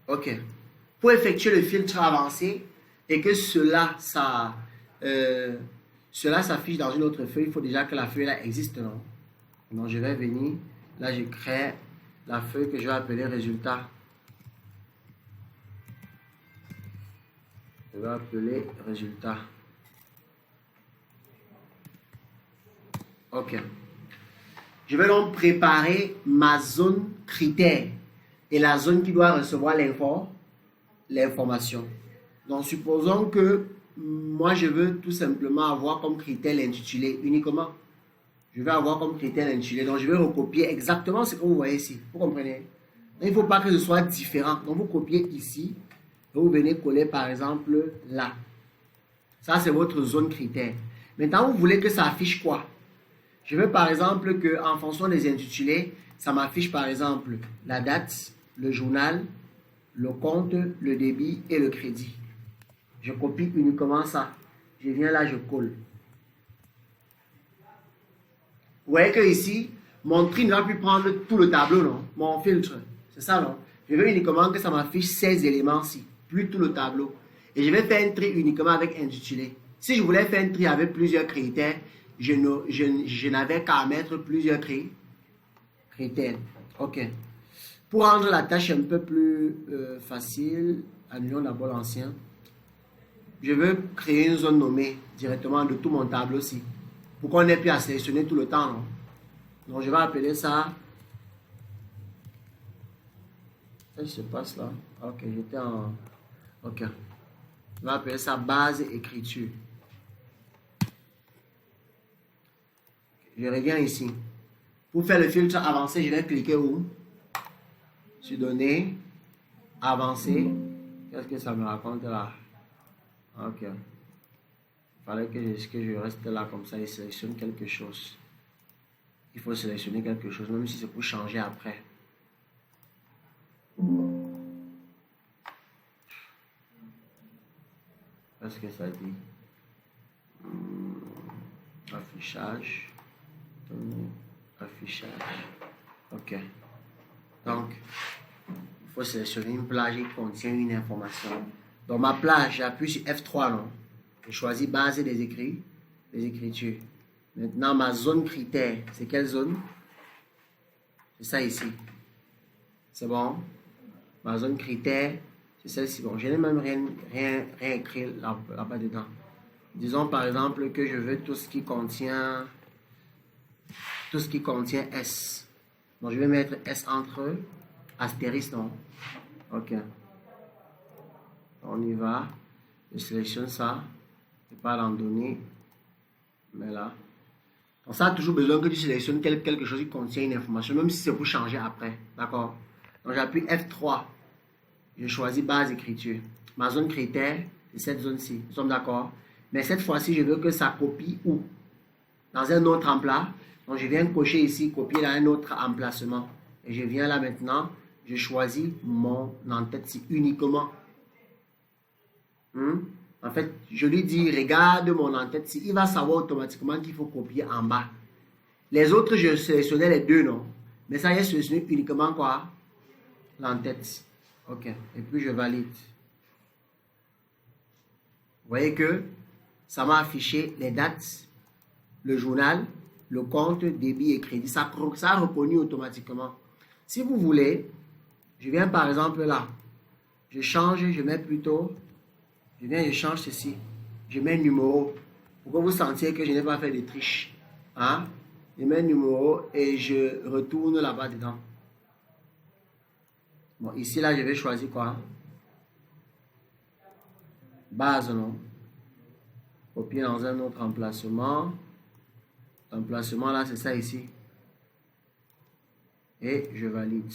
OK. Pour effectuer le filtre avancé et que cela s'affiche dans une autre feuille, il faut déjà que la feuille là existe, non? Donc, je vais venir, là, je crée la feuille que je vais appeler résultat. Je vais appeler résultat. OK. Je vais donc préparer ma zone critère et la zone qui doit recevoir l'information. Donc, supposons que moi, je veux tout simplement avoir comme critère l'intitulé uniquement. Je vais avoir comme critère l'intitulé. Donc, je vais recopier exactement ce que vous voyez ici. Vous comprenez? Il ne faut pas que ce soit différent. Donc, vous copiez ici et vous venez coller, par exemple, là. Ça, c'est votre zone critère. Maintenant, vous voulez que ça affiche quoi? Je veux, par exemple, qu'en fonction des intitulés, ça m'affiche, par exemple, la date, le journal, le compte, le débit et le crédit. Je copie uniquement ça. Je viens là, je colle. Vous voyez que ici, mon tri ne va plus prendre tout le tableau, non? Mon filtre. C'est ça, non? Je veux uniquement que ça m'affiche ces éléments-ci, plus tout le tableau. Et je vais faire un tri uniquement avec intitulé. Si je voulais faire un tri avec plusieurs critères, je n'avais qu'à mettre plusieurs critères. OK. Pour rendre la tâche un peu plus facile, annulons d'abord l'ancien. Je veux créer une zone nommée directement de tout mon tableau-ci. Pour qu'on ait plus à sélectionner tout le temps. Non? Donc, je vais appeler ça. Qu'est-ce qui se passe là? OK, j'étais en. OK. Je vais appeler ça base écriture. Je reviens ici. Pour faire le filtre avancé, je vais cliquer où? Sur données, avancer. Qu'est-ce que ça me raconte là? OK. Il fallait que je reste là comme ça et sélectionne quelque chose. Il faut sélectionner quelque chose, même si c'est pour changer après. Qu'est-ce que ça dit? Affichage. Affichage. OK. Donc, il faut sélectionner une plage qui contient une information. Dans ma plage, j'appuie sur F3, non? Je choisis base des écritures. Maintenant, ma zone critère, c'est quelle zone? C'est ça ici. C'est bon? Ma zone critère, c'est celle-ci. Bon, je n'ai même rien écrit là-bas dedans. Disons par exemple que je veux tout ce qui contient S. Donc, je vais mettre S entre astérisque, non? OK. On y va. Je sélectionne ça. Je ne vais pas l'en donner. Mais là. Donc, ça a toujours besoin que tu sélectionnes quelque chose qui contient une information, même si c'est pour changer après. D'accord? Donc, j'appuie F3. Je choisis base écriture. Ma zone critère, c'est cette zone-ci. Nous sommes d'accord? Mais cette fois-ci, je veux que ça copie où? Dans un autre emploi. Donc, je viens cocher ici, copier dans un autre emplacement. Et je viens là maintenant. Je choisis mon en-tête uniquement. En fait, je lui dis, regarde mon en-tête. Il va savoir automatiquement qu'il faut copier en bas. Les autres, je sélectionnais les deux, non? Mais ça, j'ai sélectionné uniquement quoi? L'en-tête. OK. Et puis, je valide. Vous voyez que ça m'a affiché les dates, le journal, le compte, débit et crédit. Ça a reconnu automatiquement. Si vous voulez, je viens par exemple là. Je change, je mets plutôt... Je viens, je change ceci. Je mets numéro. Pour que vous sentiez que je n'ai pas fait de triche. Hein? Je mets numéro et je retourne là-bas dedans. Bon, ici, là, je vais choisir quoi? Base, non? Copier dans un autre emplacement. L'emplacement, là, c'est ça ici. Et je valide.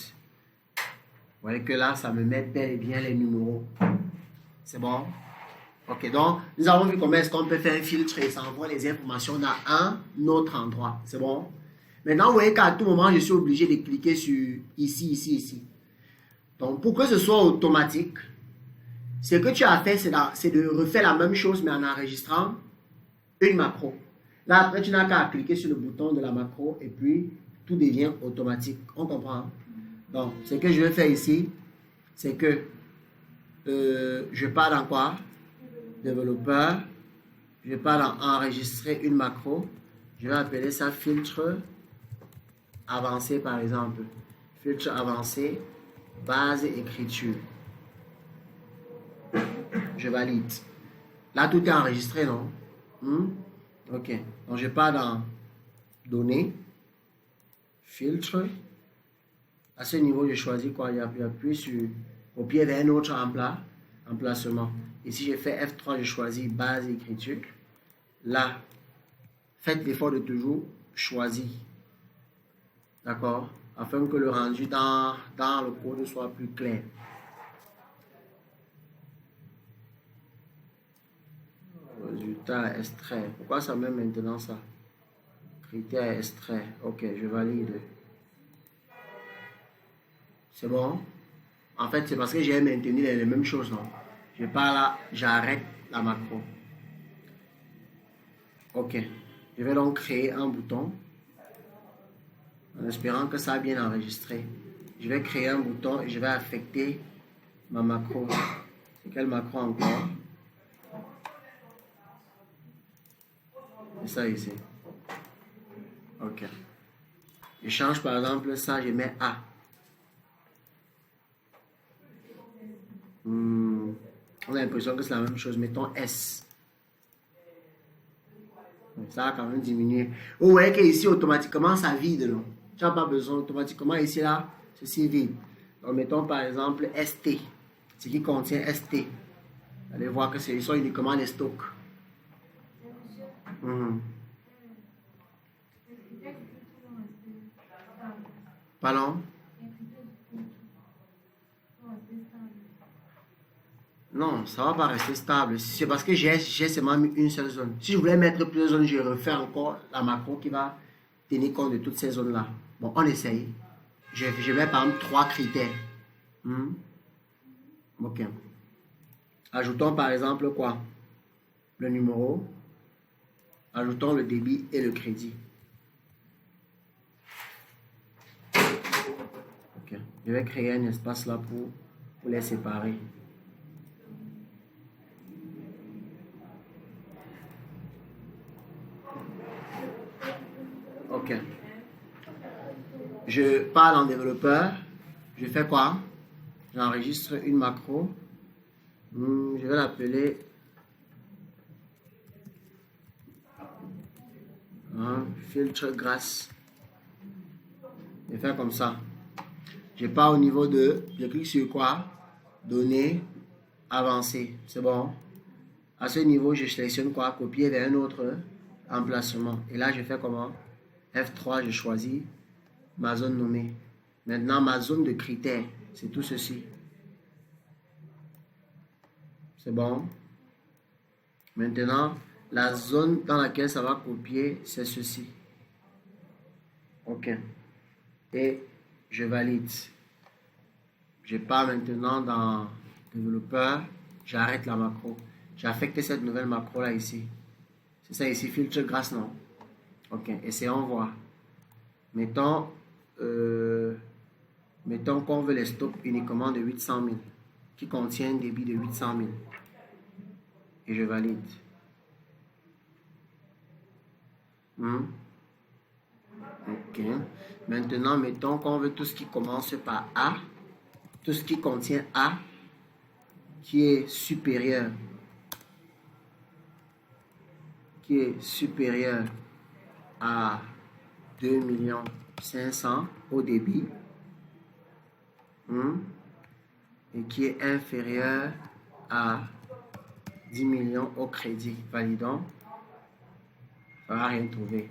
Vous voyez que là, ça me met bel et bien les numéros. C'est bon? OK, donc, nous avons vu comment est-ce qu'on peut faire un filtre et ça envoie les informations dans un autre endroit. C'est bon? Maintenant, vous voyez qu'à tout moment, je suis obligé de cliquer sur ici, ici, ici. Donc, pour que ce soit automatique, ce que tu as fait, c'est de refaire la même chose, mais en enregistrant une macro. Là, après, tu n'as qu'à cliquer sur le bouton de la macro et puis tout devient automatique. On comprend? Donc, ce que je vais faire ici, c'est que je pars dans quoi? Développeur. Je pars dans enregistrer une macro. Je vais appeler ça filtre avancé par exemple. Filtre avancé, base écriture. Je valide. Là, tout est enregistré, non? Ok. Donc, je pars dans données, filtre. À ce niveau, je choisis quoi? J'appuie sur copier vers un autre emplacement. Ici, je fais F3, je choisis base écriture. Là, faites l'effort de toujours choisir. D'accord? Afin que le rendu dans le code soit plus clair. Résultat extrait. Pourquoi ça met maintenant ça? Critère extrait. Ok, je valide. C'est bon? En fait, c'est parce que j'ai maintenu les mêmes choses, non? Je pars là, j'arrête la macro. Ok. Je vais donc créer un bouton. En espérant que ça a bien enregistré. Je vais créer un bouton et je vais affecter ma macro. C'est quelle macro encore? C'est ça ici. Ok. Je change par exemple ça, je mets A. On a l'impression que c'est la même chose. Mettons S. Ça va quand même diminuer. Vous voyez qu'ici, automatiquement, ça vide. Non? Tu n'as pas besoin. Automatiquement, ici, là, ceci vide. Donc, mettons par exemple ST. Ce qui contient ST. Vous allez voir que ce sont uniquement les stocks. Pardon? Non, ça ne va pas rester stable. C'est parce que j'ai seulement mis une seule zone. Si je voulais mettre plusieurs zones, je refais encore la macro qui va tenir compte de toutes ces zones-là. Bon, on essaye. Je mets par exemple 3 critères. Ok. Ajoutons par exemple quoi? Le numéro. Ajoutons le débit et le crédit. Ok. Je vais créer un espace là pour les séparer. Ok. Je pars dans développeur. Je fais quoi? J'enregistre une macro. Je vais l'appeler filtre grâce. Je fais comme ça. Je pars au niveau de, je clique sur quoi? Données, avancer. C'est bon. À ce niveau, je sélectionne quoi? Copier vers un autre emplacement. Et là, je fais comment? F3, je choisis ma zone nommée. Maintenant, ma zone de critères, c'est tout ceci. C'est bon. Maintenant, la zone dans laquelle ça va copier, c'est ceci. Ok. Et je valide. Je pars maintenant dans développeur. J'arrête la macro. J'affecte cette nouvelle macro là ici. C'est ça ici, filtre grâce, non? Ok, essayons voir. Mettons qu'on veut les stocks uniquement de 800 000, qui contient un débit de 800 000. Et je valide. Ok. Maintenant, mettons qu'on veut tout ce qui commence par A, tout ce qui contient A, qui est supérieur à 2 500 000 au débit et qui est inférieur à 10 millions au crédit. Validons. On va rien trouver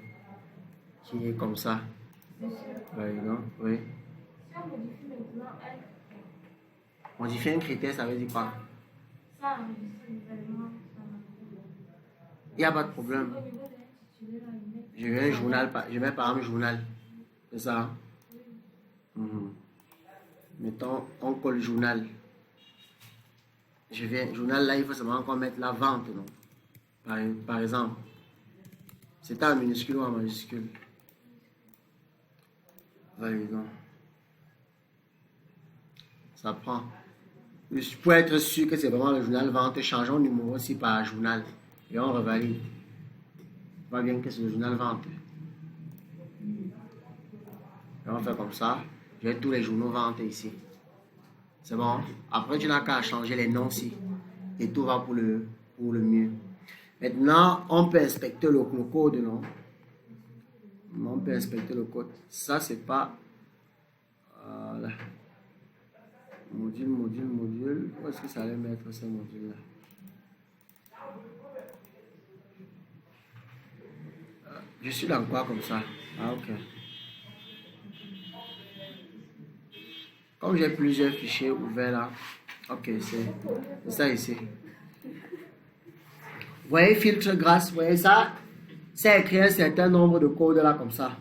qui est comme ça. Validons, oui. Si on modifie maintenant un modifier un critère, ça veut dire quoi? Ça il n'y a pas de problème. Je mets un journal, je mets par exemple journal. C'est ça? Mettons, on colle journal. Journal là, il faut seulement encore mettre la vente, non? Par exemple. C'est en minuscule ou en majuscule? Validons. Ça prend. Pour être sûr que c'est vraiment le journal vente, changeons le numéro aussi par journal. Et on revalide. On voit bien que c'est le journal vente. Et on fait comme ça. J'ai tous les journaux vente ici. C'est bon. Après, tu n'as qu'à changer les noms ici. Et tout va pour le mieux. Maintenant, on peut inspecter le code, non? On peut inspecter le code. Ça, c'est pas... Voilà. Module. Où est-ce que ça allait mettre ce module-là? Je suis dans quoi comme ça? Ah, ok. Comme j'ai plusieurs fichiers ouverts là. Ok, c'est ça ici. Vous voyez, filtre grâce, vous voyez ça? C'est écrit un certain nombre de codes là comme ça.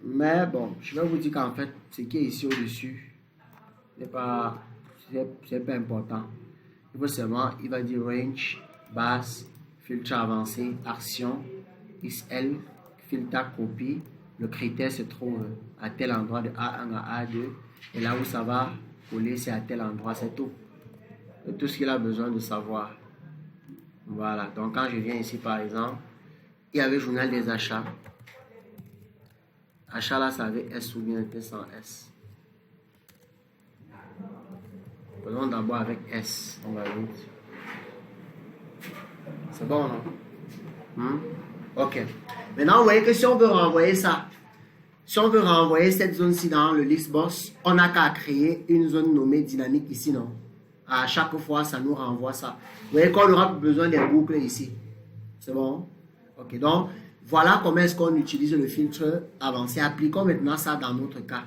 Mais bon, je vais vous dire qu'en fait, ce qui est ici au-dessus, c'est pas important. Il faut seulement, il va dire range, base, filtre avancé, action, XL, filtre copie. Le critère se trouve à tel endroit de A1 à A2. Et là où ça va coller, c'est à tel endroit, c'est tout. C'est tout ce qu'il a besoin de savoir. Voilà, donc quand je viens ici par exemple, il y avait journal des achats. Achat là, ça avait S ou bien était sans S. Faisons d'abord avec S. On va vite. C'est bon, non? Ok. Maintenant, vous voyez que si on veut renvoyer ça, si on veut renvoyer cette zone-ci dans le Listbox, on n'a qu'à créer une zone nommée dynamique ici, non? À chaque fois, ça nous renvoie ça. Vous voyez qu'on aura besoin des boucles ici. C'est bon? Ok, donc, voilà comment est-ce qu'on utilise le filtre avancé. Appliquons maintenant ça dans notre cas.